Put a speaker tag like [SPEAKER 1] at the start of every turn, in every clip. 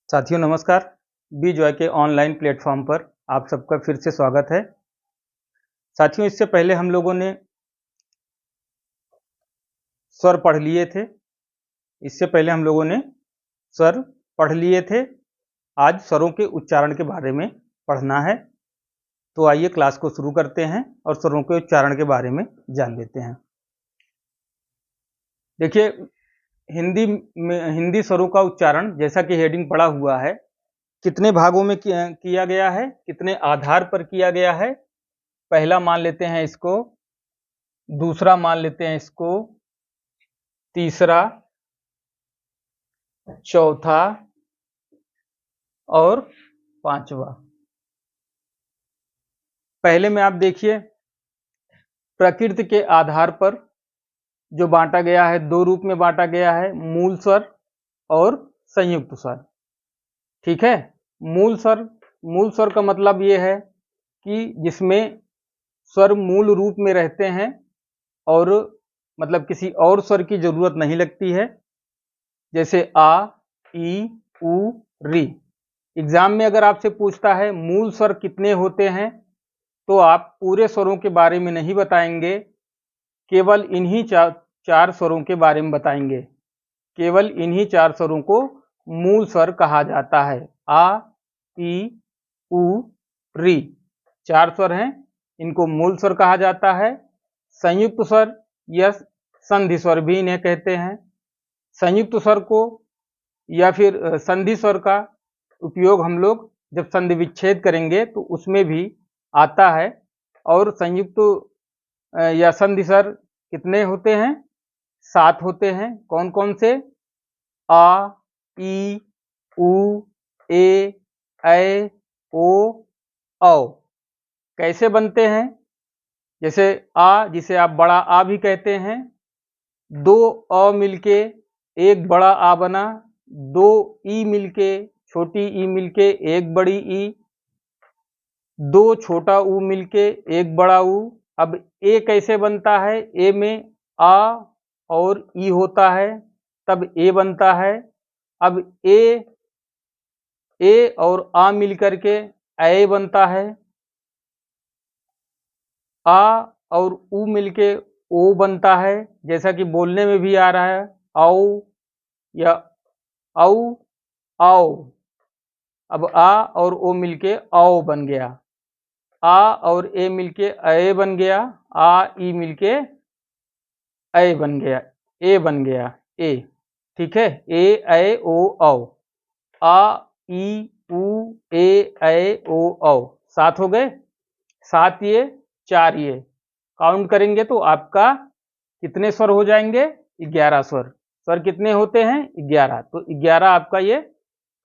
[SPEAKER 1] साथियों नमस्कार। B Joy के ऑनलाइन प्लेटफॉर्म पर आप सबका फिर से स्वागत है। साथियों इससे पहले हम लोगों ने स्वर पढ़ लिए थे। आज स्वरों के उच्चारण के बारे में पढ़ना है। तो आइए क्लास को शुरू करते हैं और स्वरों के उच्चारण के बारे में जान लेते हैं। देखिए, हिंदी स्वरों का उच्चारण जैसा कि हेडिंग पड़ा हुआ है, कितने भागों में किया गया है, कितने आधार पर किया गया है। पहला मान लेते हैं इसको, दूसरा मान लेते हैं इसको, तीसरा, चौथा और पांचवा। पहले में आप देखिए, प्रकृति के आधार पर जो बांटा गया है, दो रूप में बांटा गया है, मूल स्वर और संयुक्त स्वर। ठीक है। मूल स्वर का मतलब ये है कि जिसमें स्वर मूल रूप में रहते हैं और मतलब किसी और स्वर की जरूरत नहीं लगती है, जैसे आ, ई, उ, री। एग्जाम में अगर आपसे पूछता है मूल स्वर कितने होते हैं, तो आप पूरे स्वरों के बारे में नहीं बताएंगे, केवल इन्हीं चार स्वरों के बारे में बताएंगे। केवल इन्हीं चार स्वरों को मूल स्वर कहा जाता है। आ, ई, उ, री, चार स्वर हैं, इनको मूल स्वर कहा जाता है। संयुक्त स्वर या संधि स्वर भी इन्हें कहते हैं। संयुक्त स्वर को या फिर संधि स्वर का उपयोग हम लोग जब संधि विच्छेद करेंगे तो उसमें भी आता है। और संयुक्त या संधि स्वर कितने होते हैं? 7 होते हैं। कौन कौन से? आ, ई, उ, ए, ऐ, ओ, औ। कैसे बनते हैं? जैसे आ, जिसे आप बड़ा आ भी कहते हैं, दो अ मिलके एक बड़ा आ बना, दो ई मिलके छोटी ई मिलके एक बड़ी ई, दो छोटा ऊ मिलके एक बड़ा ऊ। अब ए कैसे बनता है? ए में आ और ई होता है, तब ए बनता है। अब ए और आ मिलकर के ऐ बनता है। आ और उ मिलके ओ बनता है, जैसा कि बोलने में भी आ रहा है, औ या औ, आओ। अब आ और ओ मिलके औ बन गया। आ और ए मिलके ऐ बन गया। आ ई मिलके ऐ बन गया, ए बन गया, ए। ठीक है। ए ऐ ओ औ। आ ई उ ए ऐ ओ औ। 7 हो गए। 7 ये, 4 ये। काउंट करेंगे तो आपका कितने स्वर हो जाएंगे? 11 स्वर। स्वर कितने होते हैं? 11। तो 11 आपका ये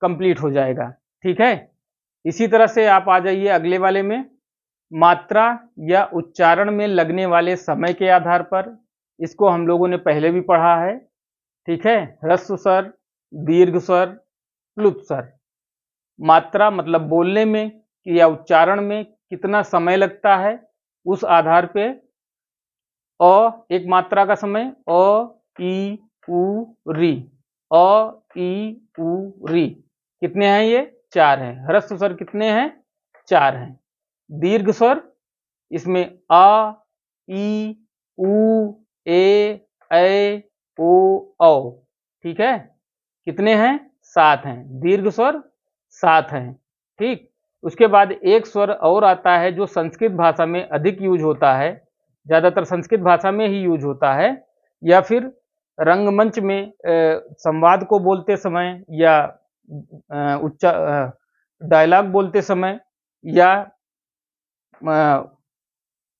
[SPEAKER 1] कंप्लीट हो जाएगा। ठीक है। इसी तरह से आप आ जाइए अगले वाले में। मात्रा या उच्चारण में लगने वाले समय के आधार पर, इसको हम लोगों ने पहले भी पढ़ा है। ठीक है। ह्रस्व स्वर, दीर्घ स्वर, प्लुत स्वर। मात्रा मतलब बोलने में या उच्चारण में कितना समय लगता है, उस आधार पे अ एक मात्रा का समय, अ, ई, उ, री। अ, ई, उ, री। कितने हैं ये? 4 हैं। ह्रस्व स्वर कितने हैं? 4 हैं। दीर्घ स्वर, इसमें आ, ई, उ, ए, ऐ, ओ, औ। ठीक है। कितने हैं? 7 हैं। दीर्घ स्वर 7 हैं। ठीक। उसके बाद एक स्वर और आता है जो संस्कृत भाषा में अधिक यूज होता है, ज्यादातर संस्कृत भाषा में ही यूज होता है, या फिर रंगमंच में संवाद को बोलते समय या डायलॉग बोलते समय या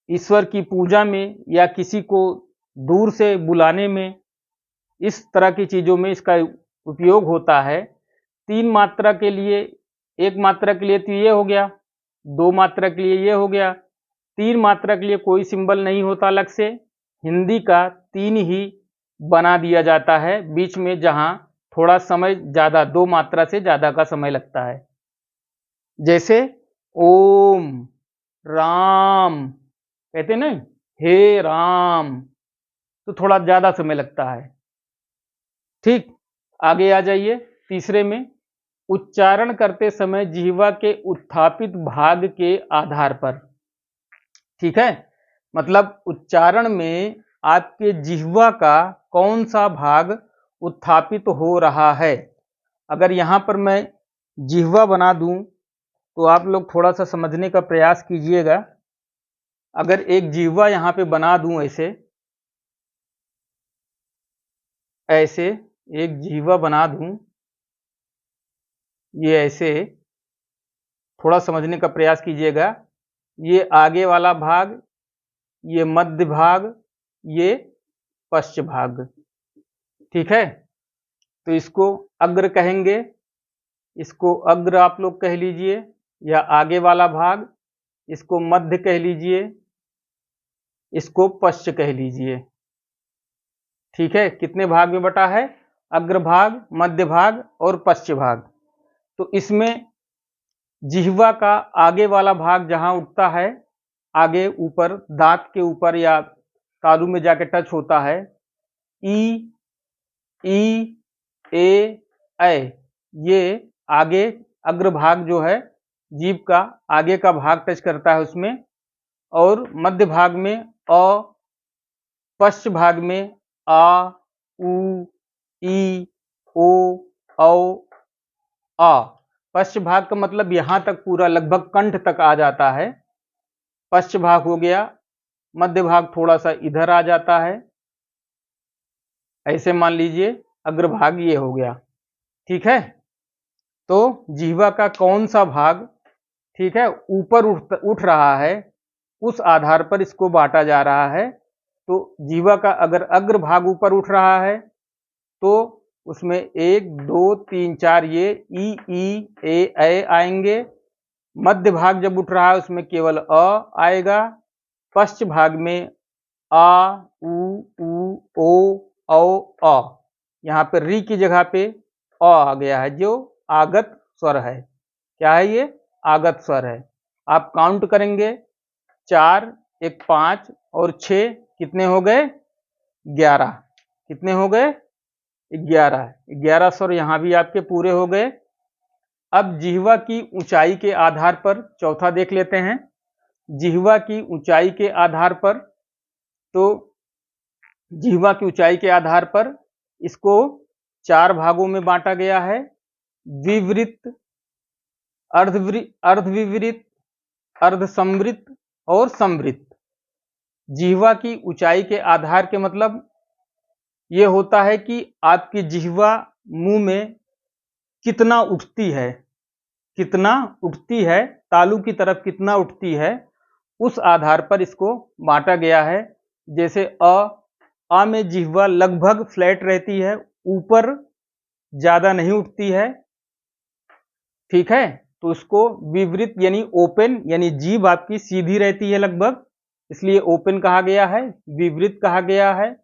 [SPEAKER 1] ईश्वर की पूजा में या किसी को दूर से बुलाने में, इस तरह की चीजों में इसका उपयोग होता है। 3 मात्रा के लिए, एक मात्रा के लिए तो ये हो गया, 2 मात्रा के लिए ये हो गया, 3 मात्रा के लिए कोई सिंबल नहीं होता अलग से। हिंदी का 3 ही बना दिया जाता है बीच में, जहां थोड़ा समय ज्यादा, 2 मात्रा से ज्यादा का समय लगता है। जैसे ओम, राम कहते ना, हे राम, तो थोड़ा ज्यादा समय लगता है। ठीक। आगे आ जाइए तीसरे में। उच्चारण करते समय जिह्वा के उत्थापित भाग के आधार पर। ठीक है, मतलब उच्चारण में आपके जिह्वा का कौन सा भाग उत्थापित हो रहा है। अगर यहाँ पर मैं जिह्वा बना दूं तो आप लोग थोड़ा सा समझने का प्रयास कीजिएगा। अगर एक जिह्वा यहाँ पे बना दूं, ऐसे एक जिह्वा बना दूं, ये ऐसे, थोड़ा समझने का प्रयास कीजिएगा। ये आगे वाला भाग, ये मध्य भाग, ये पश्च भाग। ठीक है, तो इसको अग्र कहेंगे, इसको अग्र आप लोग कह लीजिए, या आगे वाला भाग, इसको मध्य कह लीजिए, इसको पश्च कह लीजिए। ठीक है, कितने भाग में बटा है? अग्र भाग, मध्य भाग और पश्च भाग। तो इसमें जिह्वा का आगे वाला भाग जहां उठता है, आगे ऊपर दांत के ऊपर या तालू में जाके टच होता है, ई, ए, ये आगे अग्र भाग जो है जीभ का आगे का भाग टच करता है उसमें, और मध्य भाग में अ, पश्च भाग में आ, उ, ई, ओ, औ, आ। पश्च भाग का मतलब यहां तक पूरा लगभग कंठ तक आ जाता है, पश्च भाग हो गया। मध्य भाग थोड़ा सा इधर आ जाता है, ऐसे मान लीजिए अग्रभाग ये हो गया। ठीक है, तो जिह्वा का कौन सा भाग, ठीक है, ऊपर उठ रहा है, उस आधार पर इसको बांटा जा रहा है। तो जिह्वा का अगर अग्र भाग ऊपर उठ रहा है तो उसमें 1, 2, 3, 4 ये ई, ए आएंगे। मध्य भाग जब उठ रहा है उसमें केवल अ आएगा। पश्च भाग में आ, उ, ओ, अ। यहाँ पर री की जगह पे अ आ गया है, जो आगत स्वर है। क्या है ये? आगत स्वर है। आप काउंट करेंगे, 4, 1 5 और 6, कितने हो गए? 11। कितने हो गए? 11। 11 स्वर यहाँ भी आपके पूरे हो गए। अब जिह्वा की ऊंचाई के आधार पर चौथा देख लेते हैं। जिह्वा की ऊंचाई के आधार पर, तो जिह्वा की ऊंचाई के आधार पर इसको 4 भागों में बांटा गया है: विवृत, अर्धविवृत, अर्धसंवृत और संवृत। जिह्वा की ऊंचाई के आधार के मतलब ये होता है कि आपकी जिह्वा मुंह में कितना उठती है, तालू की तरफ कितना उठती है, उस आधार पर इसको बांटा गया है। जैसे अ में जिह्वा लगभग फ्लैट रहती है, ऊपर ज्यादा नहीं उठती है। ठीक है, तो उसको विवृत यानी ओपन, यानी जीभ आपकी सीधी रहती है लगभग, इसलिए ओपन कहा गया है, विवृत कहा गया है।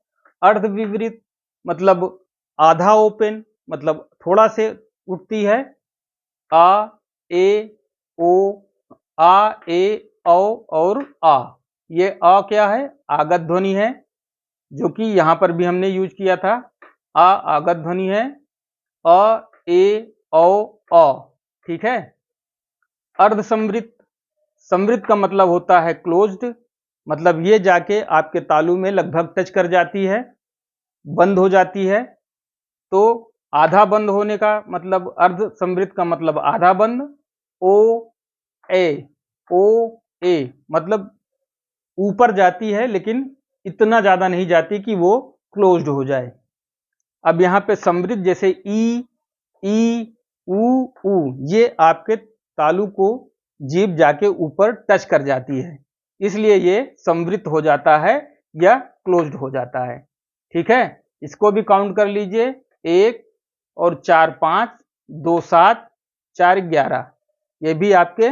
[SPEAKER 1] अर्धविवृत मतलब आधा ओपन, मतलब थोड़ा से उठती है। आ, ए, ओ, आ, ए, औ और आ। ये अ क्या है? आगत ध्वनि है, जो कि यहां पर भी हमने यूज किया था। आ आगत ध्वनि है। अ, ए, औ, अ। ठीक है। अर्धसंवृत, संवृत का मतलब होता है क्लोज्ड, मतलब ये जाके आपके तालू में लगभग टच कर जाती है, बंद हो जाती है। तो आधा बंद होने का मतलब, अर्धसंवृत का मतलब आधा बंद। ओ ए मतलब ऊपर जाती है लेकिन इतना ज्यादा नहीं जाती कि वो क्लोज्ड हो जाए। अब यहाँ पे संवृत जैसे ई, उ, ये आपके तालू को जीभ जाके ऊपर टच कर जाती है, इसलिए ये संवृत हो जाता है या क्लोज्ड हो जाता है। ठीक है, इसको भी काउंट कर लीजिए। 1 और 4 5, 2 7, 4 11, ये भी आपके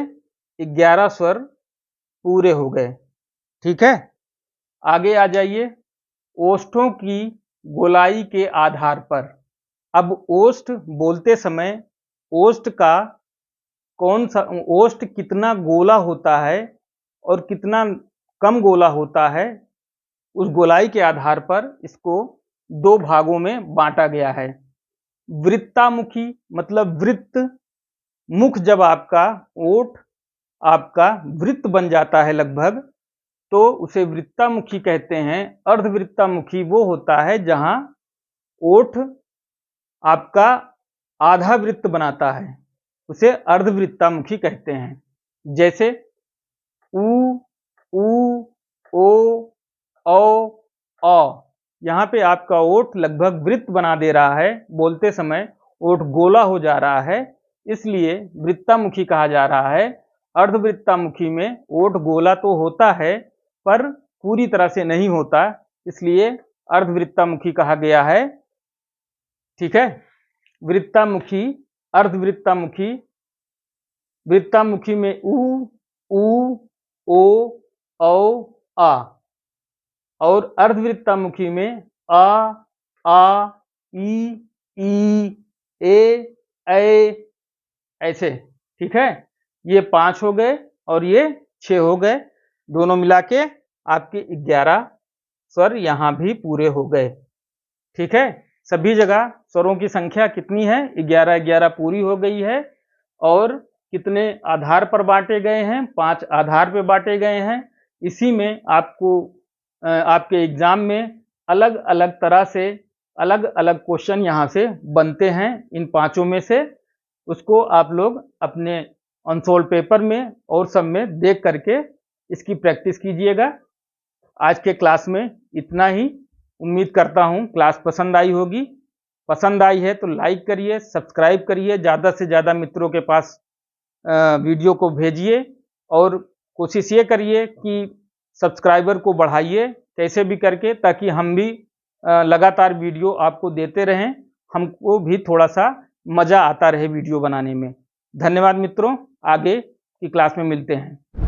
[SPEAKER 1] 11 स्वर पूरे हो गए। ठीक है, आगे आ जाइए। ओष्ठों की गोलाई के आधार पर। अब ओष्ठ बोलते समय ओष्ठ का कौन सा, ओष्ठ कितना गोला होता है और कितना कम गोला होता है, उस गोलाई के आधार पर इसको 2 भागों में बांटा गया है। वृत्तामुखी मतलब वृत्त, मुख जब आपका ओठ आपका वृत्त बन जाता है लगभग, तो उसे वृत्तामुखी कहते हैं। अर्धवृत्तामुखी वो होता है जहां ओठ आपका आधा वृत्त बनाता है, उसे अर्धवृत्तामुखी कहते हैं। जैसे उ, ऊ, ओ, औ, औ। यहाँ पे आपका ओठ लगभग वृत्त बना दे रहा है, बोलते समय ओठ गोला हो जा रहा है, इसलिए वृत्तामुखी कहा जा रहा है। अर्धवृत्तामुखी में ओठ गोला तो होता है पर पूरी तरह से नहीं होता, इसलिए अर्धवृत्तामुखी कहा गया है। ठीक है, वृत्तामुखी, अर्धवृत्तामुखी। वृत्तामुखी में उ, ऊ, ओ, औ, आ, और अर्धवृत्तामुखी में आ, ई, ए, ऐसे। ठीक है, ये 5 हो गए और ये 6 हो गए, दोनों मिला के आपके 11 स्वर यहां भी पूरे हो गए। ठीक है, सभी जगह स्वरों की संख्या कितनी है? 11 पूरी हो गई है। और कितने आधार पर बांटे गए हैं? 5 आधार पे बांटे गए हैं। इसी में आपको आपके एग्जाम में अलग अलग तरह से अलग अलग क्वेश्चन यहाँ से बनते हैं, इन 5 में से। उसको आप लोग अपने अनसोल्ड पेपर में और सब में देख करके इसकी प्रैक्टिस कीजिएगा। आज के क्लास में इतना ही। उम्मीद करता हूँ क्लास पसंद आई होगी। पसंद आई है तो लाइक करिए, सब्सक्राइब करिए, ज़्यादा से ज़्यादा मित्रों के पास वीडियो को भेजिए और कोशिश ये करिए कि सब्सक्राइबर को बढ़ाइए कैसे भी करके, ताकि हम भी लगातार वीडियो आपको देते रहें, हमको भी थोड़ा सा मज़ा आता रहे वीडियो बनाने में। धन्यवाद मित्रों, आगे की क्लास में मिलते हैं।